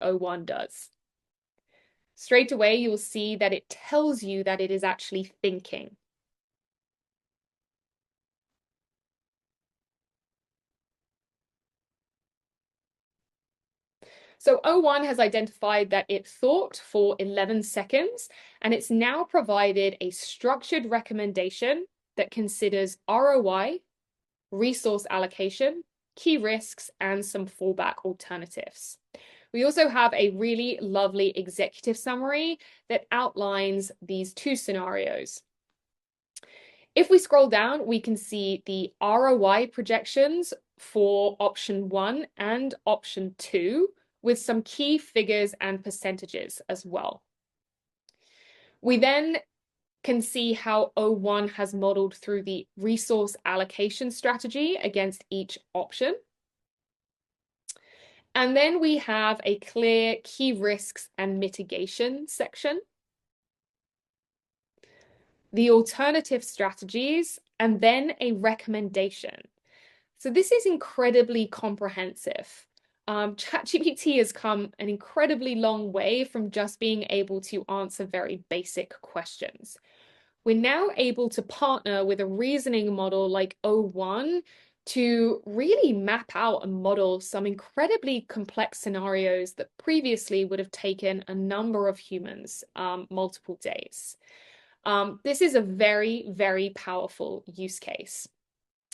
O1 does. Straight away, you'll see that it tells you that it is actually thinking. So O1 has identified that it thought for 11 seconds, and it's now provided a structured recommendation that considers ROI, resource allocation, key risks, and some fallback alternatives. We also have a really lovely executive summary that outlines these two scenarios. If we scroll down, we can see the ROI projections for option 1 and option 2 with some key figures and percentages as well. We then can see how O1 has modeled through the resource allocation strategy against each option. And then we have a clear key risks and mitigation section, the alternative strategies, and then a recommendation. So this is incredibly comprehensive. ChatGPT has come an incredibly long way from just being able to answer very basic questions. We're now able to partner with a reasoning model like O1 to really map out and model some incredibly complex scenarios that previously would have taken a number of humans multiple days. This is a very, very powerful use case.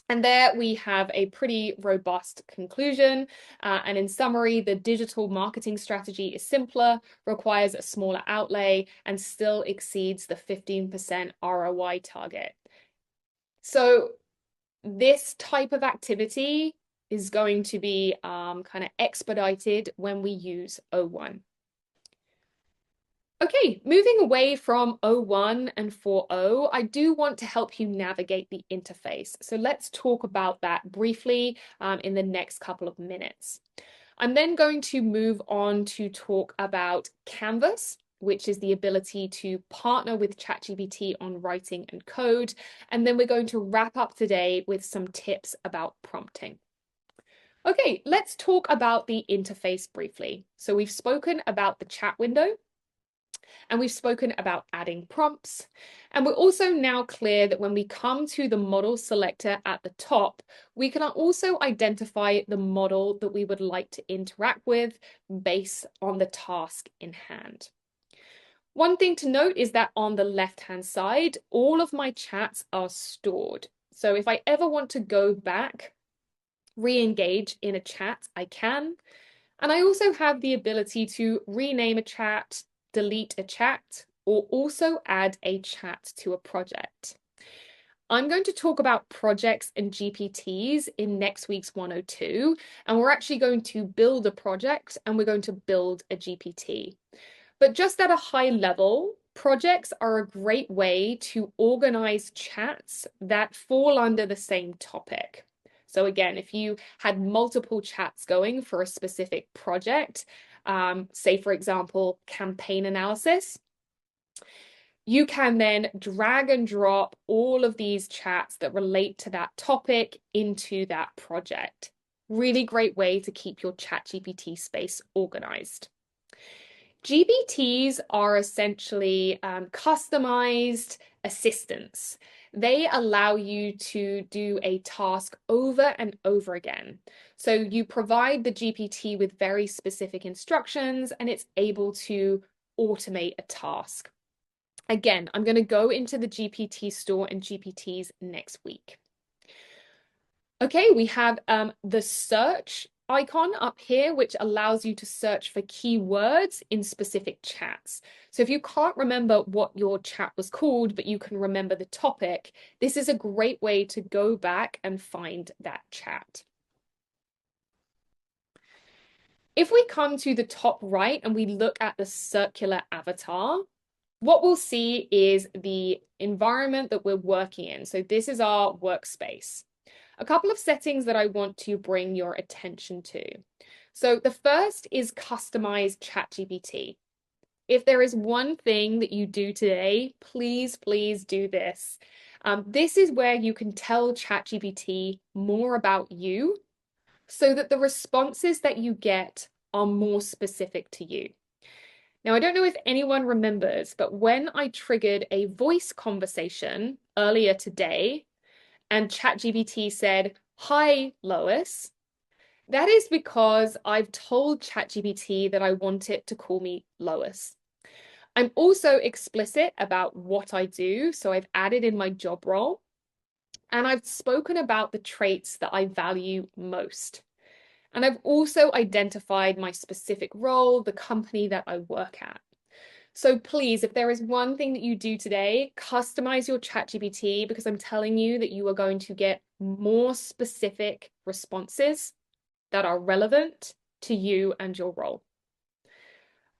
And there we have a pretty robust conclusion. And in summary, the digital marketing strategy is simpler, requires a smaller outlay, and still exceeds the 15% ROI target. So this type of activity is going to be kind of expedited when we use O1. Okay, moving away from O1 and 4O, I do want to help you navigate the interface. So let's talk about that briefly in the next couple of minutes. I'm then going to move on to talk about Canvas, which is the ability to partner with ChatGPT on writing and code. And then we're going to wrap up today with some tips about prompting. Okay, let's talk about the interface briefly. So we've spoken about the chat window, and we've spoken about adding prompts. And we're also now clear that when we come to the model selector at the top, we can also identify the model that we would like to interact with based on the task in hand. One thing to note is that on the left-hand side, all of my chats are stored. So if I ever want to go back, re-engage in a chat, I can. And I also have the ability to rename a chat, delete a chat, or also add a chat to a project. I'm going to talk about projects and GPTs in next week's 102, and we're actually going to build a project and we're going to build a GPT. But just at a high level, projects are a great way to organize chats that fall under the same topic. So again, if you had multiple chats going for a specific project, say, for example, campaign analysis, you can then drag and drop all of these chats that relate to that topic into that project. Really great way to keep your ChatGPT space organized. GPTs are essentially customized assistants. They allow you to do a task over and over again. So you provide the GPT with very specific instructions and it's able to automate a task. Again, I'm going to go into the GPT store and GPTs next week. Okay, we have the search icon up here, which allows you to search for keywords in specific chats. So if you can't remember what your chat was called, but you can remember the topic, this is a great way to go back and find that chat. If we come to the top right and we look at the circular avatar, what we'll see is the environment that we're working in. So this is our workspace. A couple of settings that I want to bring your attention to. So the first is customize ChatGPT. If there is one thing that you do today, please, please do this. This is where you can tell ChatGPT more about you so that the responses that you get are more specific to you. Now, I don't know if anyone remembers, but when I triggered a voice conversation earlier today and ChatGPT said, "Hi, Lois," that is because I've told ChatGPT that I want it to call me Lois. I'm also explicit about what I do, so I've added in my job role, and I've spoken about the traits that I value most. And I've also identified my specific role, the company that I work at. So please, if there is one thing that you do today, customize your ChatGPT, because I'm telling you that you are going to get more specific responses that are relevant to you and your role.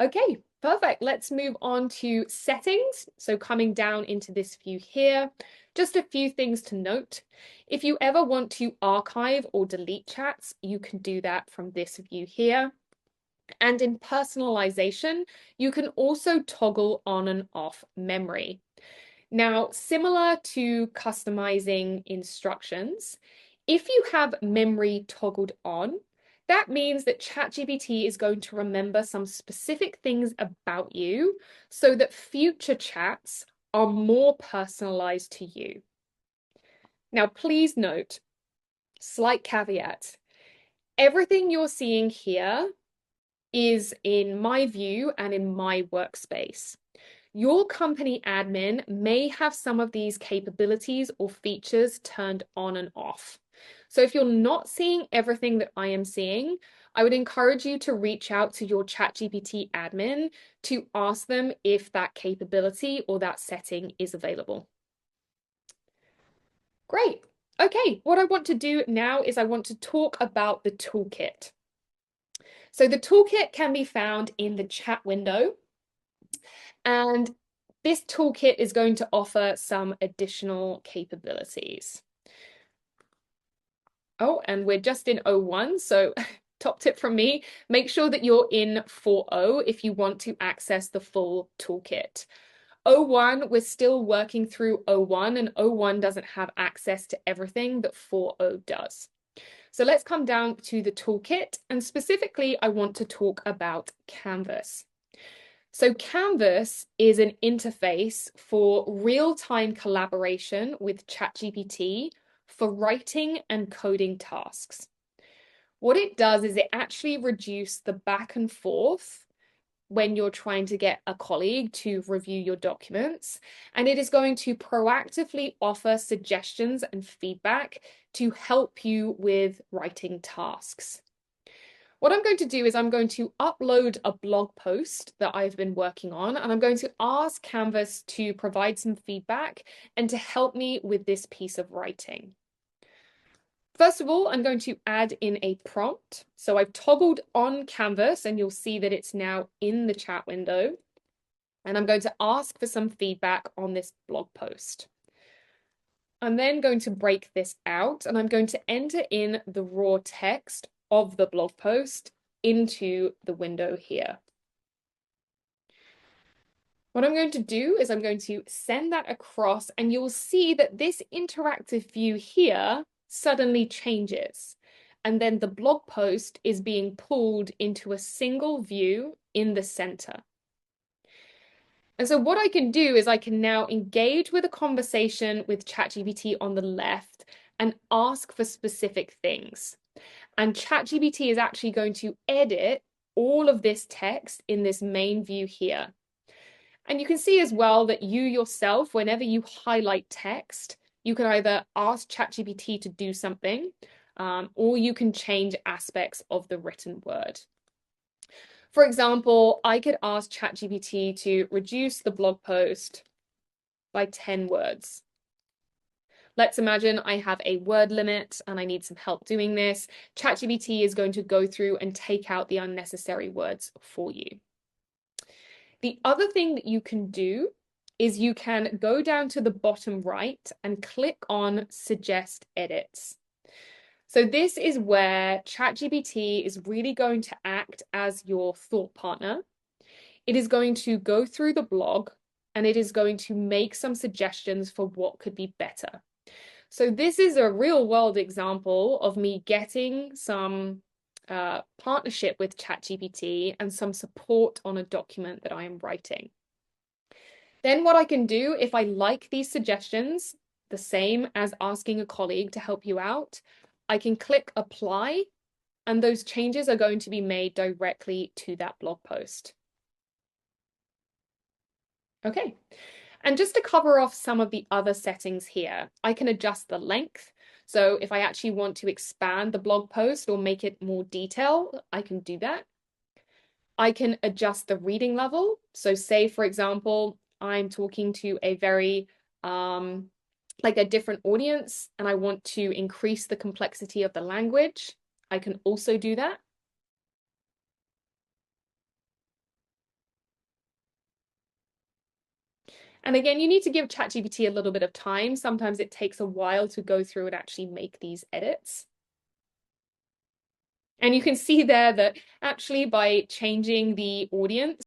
Okay, perfect. Let's move on to settings. So coming down into this view here, just a few things to note. If you ever want to archive or delete chats, you can do that from this view here. And in personalization, you can also toggle on and off memory. Now, similar to customizing instructions, if you have memory toggled on, that means that ChatGPT is going to remember some specific things about you so that future chats are more personalized to you. Now, please note, slight caveat, everything you're seeing here is in my view and in my workspace. Your company admin may have some of these capabilities or features turned on and off. So if you're not seeing everything that I am seeing, I would encourage you to reach out to your ChatGPT admin to ask them if that capability or that setting is available. Great. Okay, what I want to do now is I want to talk about the toolkit. So the toolkit can be found in the chat window, and this toolkit is going to offer some additional capabilities. Oh, and we're just in O1, so top tip from me, make sure that you're in 4.0 if you want to access the full toolkit. O1, we're still working through O1, and O1 doesn't have access to everything that 4.0 does. So let's come down to the toolkit, and specifically, I want to talk about Canvas. So Canvas is an interface for real-time collaboration with ChatGPT for writing and coding tasks. What it does is it actually reduces the back and forth when you're trying to get a colleague to review your documents, and it is going to proactively offer suggestions and feedback to help you with writing tasks. What I'm going to do is I'm going to upload a blog post that I've been working on, and I'm going to ask Canvas to provide some feedback and to help me with this piece of writing. First of all, I'm going to add in a prompt. So I've toggled on Canvas, and you'll see that it's now in the chat window. And I'm going to ask for some feedback on this blog post. I'm then going to break this out, and I'm going to enter in the raw text of the blog post into the window here. What I'm going to do is I'm going to send that across, and you'll see that this interactive view here suddenly changes. And then the blog post is being pulled into a single view in the center. And so what I can do is I can now engage with a conversation with ChatGPT on the left and ask for specific things. And ChatGPT is actually going to edit all of this text in this main view here. And you can see as well that you yourself, whenever you highlight text, you can either ask ChatGPT to do something, or you can change aspects of the written word. For example, I could ask ChatGPT to reduce the blog post by 10 words. Let's imagine I have a word limit and I need some help doing this. ChatGPT is going to go through and take out the unnecessary words for you. The other thing that you can do is you can go down to the bottom right and click on Suggest Edits. So this is where ChatGPT is really going to act as your thought partner. It is going to go through the blog and it is going to make some suggestions for what could be better. So this is a real world example of me getting some partnership with ChatGPT and some support on a document that I am writing. Then what I can do, if I like these suggestions, the same as asking a colleague to help you out, I can click apply, and those changes are going to be made directly to that blog post. Okay, and just to cover off some of the other settings here, I can adjust the length. So if I actually want to expand the blog post or make it more detailed, I can do that. I can adjust the reading level. So say, for example, I'm talking to a very like a different audience and I want to increase the complexity of the language. I can also do that. And again, you need to give ChatGPT a little bit of time. Sometimes it takes a while to go through and actually make these edits. And you can see there that actually by changing the audience,